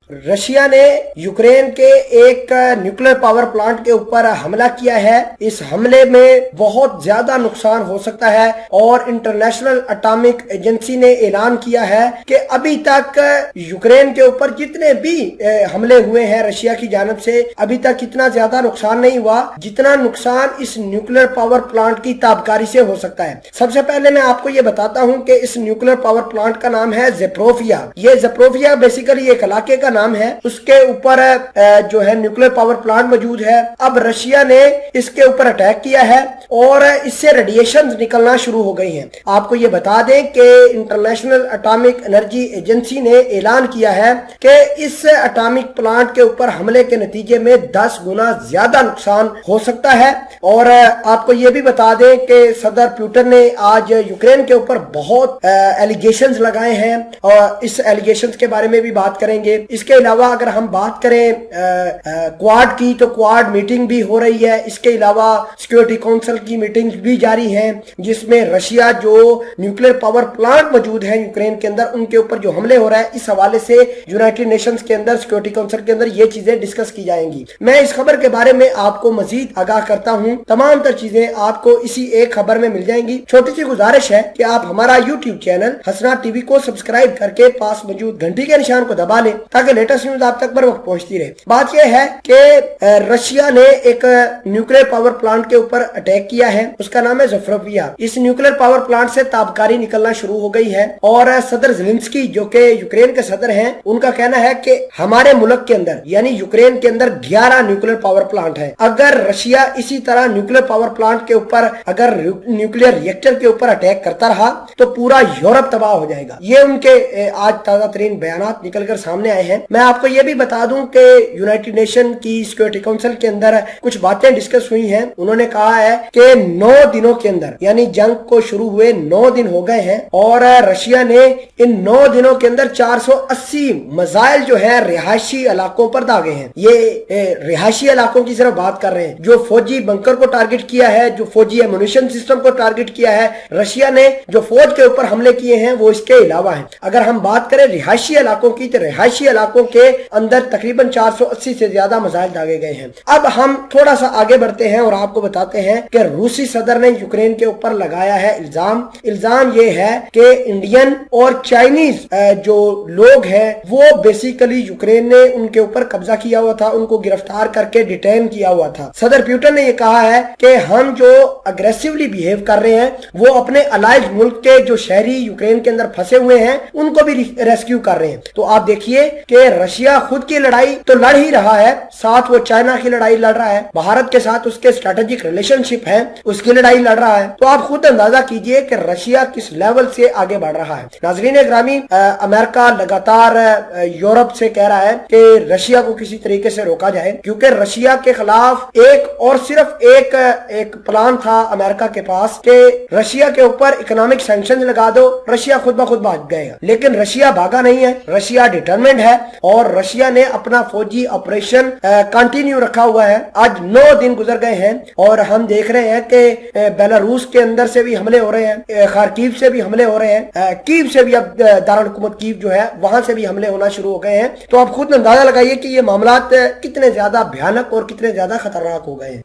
Russia ने Ukraine के एक न्यूक्लियर पावर प्लांट के ऊपर हमला किया है। इस हमले में बहुत ज्यादा नुकसान हो सकता है और इंटरनेशनल एटॉमिक एजेंसी ने ऐलान किया है कि अभी तक यूक्रेन के ऊपर जितने भी हमले हुए हैं रशिया की जानिब से, अभी तक इतना ज्यादा नुकसान नहीं हुआ जितना नुकसान इस न्यूक्लियर पावर प्लांट की ताबकारी से हो सकता है। सबसे पहले मैं आपको ये बताता हूं कि इस न्यूक्लियर पावर प्लांट का नाम है ज़पोरिज़िया। ये ज़पोरिज़िया बेसिकली एक इलाके का नाम है, उसके ऊपर जो है न्यूक्लियर पावर प्लांट मौजूद है। अब रशिया ने इसके ऊपर अटैक किया है और इससे रेडिएशन निकलना शुरू हो गई हैं। आपको ये बता दें कि इंटरनेशनल एटॉमिक एनर्जी एजेंसी ने ऐलान किया है कि इस एटॉमिक प्लांट के ऊपर हमले के नतीजे में 10 गुना ज्यादा नुकसान हो सकता है। और आपको ये भी बता दें कि सदर पुतिन ने आज यूक्रेन के ऊपर बहुत एलिगेशंस लगाए हैं और इस एलिगेशंस के बारे में भी बात करेंगे। इसके अलावा अगर हम बात करें क्वाड की, तो क्वाड मीटिंग भी हो रही है। इसके अलावा सिक्योरिटी काउंसिल की मीटिंग भी जारी है, जिसमें रशिया जो न्यूक्लियर पावर प्लांट मौजूद है यूक्रेन के अंदर उनके ऊपर जो हमले हो रहा है, इस हवाले से यूनाइटेड नेशंस के अंदर सिक्योरिटी काउंसिल के अंदर ये चीजें डिस्कस की जाएंगी। मैं इस खबर के बारे में आपको मजीद आगाह करता हूं। तमाम तर चीजें आपको इसी एक खबर में मिल जाएंगी। छोटी सी गुजारिश है कि आप हमारा यूट्यूब चैनल हसना टीवी को सब्सक्राइब करके पास मौजूद घंटी के निशान को दबा लें ताकि लेटेस्ट न्यूज आप तक बर वक्त पहुंचती रहे। बात यह है कि रशिया ने एक न्यूक्लियर पावर प्लांट के ऊपर अटैक किया है, उसका नाम है ज़पोरिज़िया। इस न्यूक्लियर पावर प्लांट से ताबकारी निकलना शुरू हो गई है और सदर ज़ेलेंस्की जो कि यूक्रेन के सदर हैं, उनका कहना है कि हमारे मुल्क के अंदर यानी यूक्रेन के अंदर 11 न्यूक्लियर पावर प्लांट है। अगर रशिया इसी तरह न्यूक्लियर पावर प्लांट के ऊपर अगर न्यूक्लियर रिएक्टर के ऊपर अटैक करता रहा तो पूरा यूरोप तबाह हो जाएगा। ये उनके आज ताजा तरीन बयानात निकलकर सामने आए हैं। मैं आपको ये भी बता दूं कि यूनाइटेड नेशन की सिक्योरिटी काउंसिल के अंदर कुछ बातें डिस्कस हुई हैं। उन्होंने कहा है कि 9 दिनों के अंदर यानी जंग को शुरू हुए 9 दिन हो गए हैं और रशिया ने इन 9 दिनों के अंदर 480 मिसाइल जो है रिहायशी इलाकों पर दागे हैं। ये रिहायशी इलाकों की सिर्फ बात कर रहे हैं। जो फौजी बंकर को टारगेट किया है, जो फौजी एमुनिशन सिस्टम को टारगेट किया है, रशिया ने जो फौज के ऊपर हमले किए हैं वो इसके अलावा है। अगर हम बात करें रिहायशी इलाकों की, तो रिहायशी इलाकों के अंदर तकरीबन 480 से ज्यादा मिसाइल दागे गए हैं। अब हम थोड़ा सा आगे बढ़ते हैं और आपको बताते हैं कि रूसी सदर ने यूक्रेन के ऊपर लगाया है इल्जाम ये है कि इंडियन और चाइनीज जो लोग हैं वो बेसिकली यूक्रेन ने उनके ऊपर कब्जा किया हुआ था, उनको गिरफ्तार करके डिटेन किया हुआ था। सदर पुतिन ने ये कहा है कि हम जो अग्रेसिवली बिहेव कर रहे हैं वो अपने अलाइड मुल्क के जो शहरी यूक्रेन के अंदर फंसे हुए हैं उनको भी रेस्क्यू कर रहे हैं। तो आप देखिए कि रशिया खुद की लड़ाई तो लड़ ही रहा है, साथ वो चाइना की लड़ाई लड़ रहा है, भारत के साथ उसके स्ट्रेटेजिक रिलेशनशिप है उसकी लड़ाई लड़ रहा है। तो आप खुद अंदाजा कीजिए कि रशिया किस लेवल से आगे बढ़ रहा है। नाजरीन ग्रामी, अमेरिका लगातार यूरोप से कह रहा है कि रशिया को किसी तरीके से रोका जाए, क्योंकि रशिया के खिलाफ एक और सिर्फ एक प्लान था अमेरिका के पास कि रशिया के ऊपर इकोनॉमिक सैंक्शन लगा दो, रशिया खुद ब खुद भाग गएगा। लेकिन रशिया भागा नहीं है, रशिया डिटरमिन्ड है और रशिया ने अपना फौजी ऑपरेशन कंटिन्यू रखा हुआ है। आज 9 दिन गुजर गए हैं और हम देख रहे हैं कि बेलारूस के अंदर से भी हमले हो रहे हैं, खार्किव से भी हमले हो रहे हैं, कीव से भी अब दारुल हुकूमत कीव जो है वहां से भी हमले होना शुरू हो गए हैं। तो आप खुद अंदाजा लगाइए कि ये मामला कितने ज्यादा भयानक और कितने ज्यादा खतरनाक हो गए हैं।